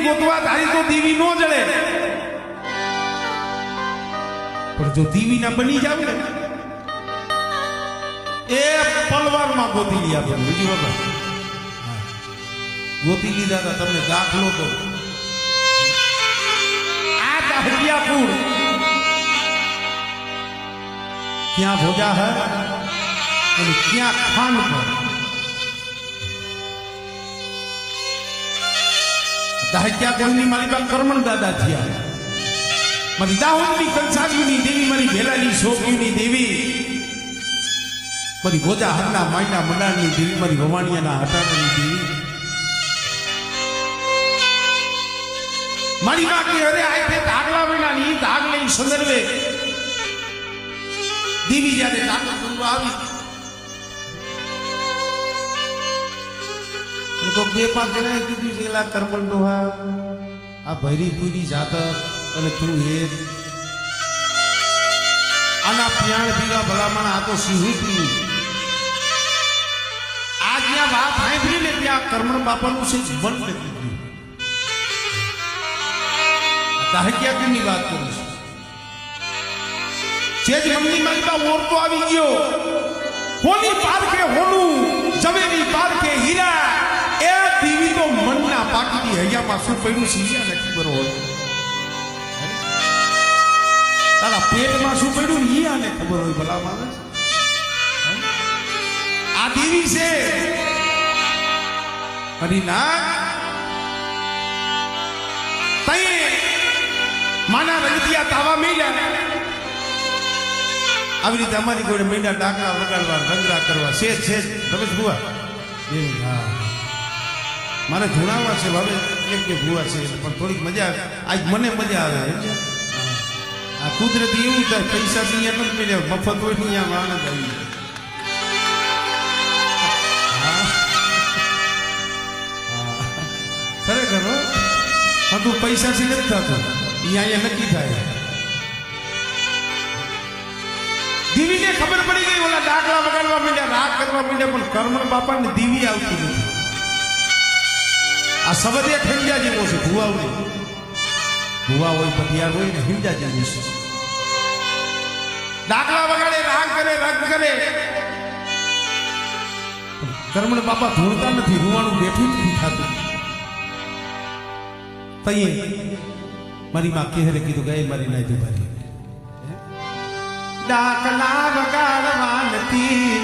ગોતવા ધારી તો દીવી નો જળે, પણ જો દીવી ના બની જાવ ને એ પલવારમાં ગોતી લી આપણે બીજી વખત ગોતી લીધા હતા. તમને દાખલો તો આ દાહડિયાપુર ક્યાં ભોજા હે અને ક્યાં ખાન પર દાહડિયાપુરની મારી પાસે કરમણ દાદા થયા. મારી દાહોદની કંસાજની દેવી, મારી ભેલાની શોકીની દેવી, મારી ભોજા હરના માયના મંડાણની દેવી, મારી ભવાણીયાના હટાણની દેવી, મારી બાકી અરે આખે ધાગલા વિનાની ધાગ લઈ સંદર્ભે દેવી જ્યારે ધાગલા કરવા આવી તો બે પાંચ જણાએ કીધું છે એલા કરમણ ડોહા આ ભૈરી પૂરી જાતક અને તું એ આના પ્યાણ પીવા ભલામણ આ તો સિંહું પીવું. આ જ્યાં વાત સાંભળી ને ત્યાં કરમણ બાપાનું છે મન નથી ગયું. દાહડિયાપુરની વાત કરું છું. જે જ મનની માલિકા ઓરતો આવી ગયો, હોની પારખે હોનું, ઝવેરી પારખે હીરા, એ દીવી તો મનના પાકીની હૈયામાં શું પડ્યું સીઝા ને ખબર હોય, તારા પેટમાં શું પડ્યું ને આને ખબર હોય ભલામાં આવે છે. આ દેવી છે હરિના તઈ માના રંગિયા તાવા મેળ્યા. આવી રીતે અમારી કોઈ મેંડા ડાકડા વગાડવા રંગરા કરવા છે રમેશ ભુવા એવું. હા મારે ધૂણાવા છે હવે એક બે ભુવા છે પણ થોડીક મજા આવે. આજ મને મજા આવે. આ કુદરતી એવું થાય પૈસા થી અહીંયા નથી મળ્યા, મફત હોય ને અહીંયા આનંદ આવી જાય. ખરેખર હા તું પૈસા થી નથી થતું, અહીંયા નક્કી થાય. દીવીને ખબર પડી ગઈ, ઓલા ડાકલા વગાડવા માંડ્યા, રાગ કરવા માંડ્યા, પણ કરમણ બાપાને દીવી આવતી નથી. આ સબદે ખંજા જેવો છે. ભુવા હોય ભુવા હોય પટિયાર હોય ને હિંજા જેવું છે. ડાકલા વગાડે, રાગ કરે, રગ કરે, કરમણ બાપા ધૂળતા નથી, રૂવાણું બેઠું નથી થતું. તઈએ મારી માં કેહરે કીધું ગઈ મારી નાઈ મારી ડાકલા વગાડવા નથી,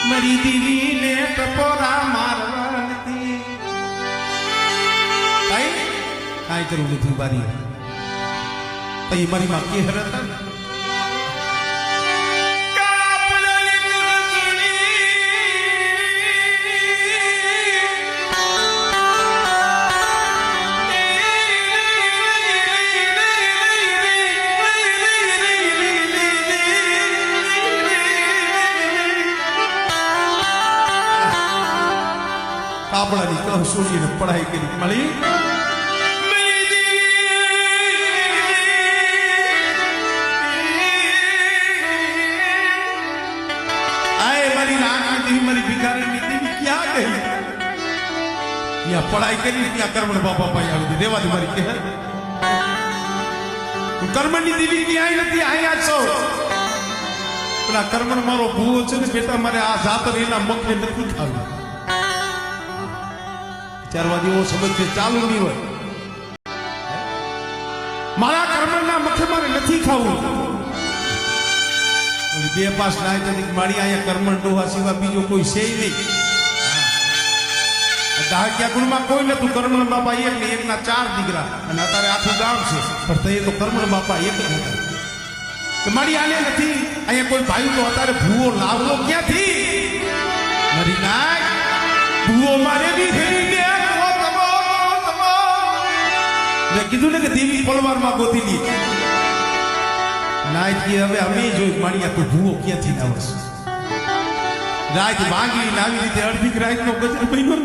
મારી દીવીને ટપોરા મારવા નથી. કાંઈ કરવું નથી બારી. તઈ મારી માં કેહર હતા ને કાપડાની કહ સોજીને પઢાઈ કરી મળી. આય મારી નાની દેવી, મારી ભિખારીની દેવી ક્યાં ગઈ? ત્યાં પઢાઈ કરી, ત્યાં કરમણ બાપા પાસે આવી દેવા દે મારી કે કરમણની દેવી ક્યાંય નથી, અહીંયા છો. પણ આ કરમણ મારો ભૂવો છે ને બેટા, મારે આ જાતર એના મગને નથી ખાવી. ચારવા જેવો સમજ ચાલુ નહીં હોય. મારા કર્મના મખે મારે નથી ખાવું. બે પાસ નાય તો મારી અહીંયા કર્મણ ડોહા સિવાય બીજો કોઈ છે નહીં. દાહડિયા ગુણમાં કોઈ નતું. કર્મણ બાપા એક ને એકના 4 દીકરા અને અત્યારે આખું ગામ છે, પણ તે તો કર્મણ બાપા એક જ હતા. મારી આને નથી અહીંયા કોઈ ભાઈ તો અત્યારે ભૂવો લાવલો ક્યાંથી? મારી નાય ભૂવો મારે બી ફેરી કીધું ને કે દેવી પલવારમાં ગોતી લી. નાય કે હવે અમે જોઈ માણ્યા કોઈ ભૂવો ક્યાંથી ના આવશે. રાત માંગી આવી રીતે અડધી રાત નો ગજર મહિનો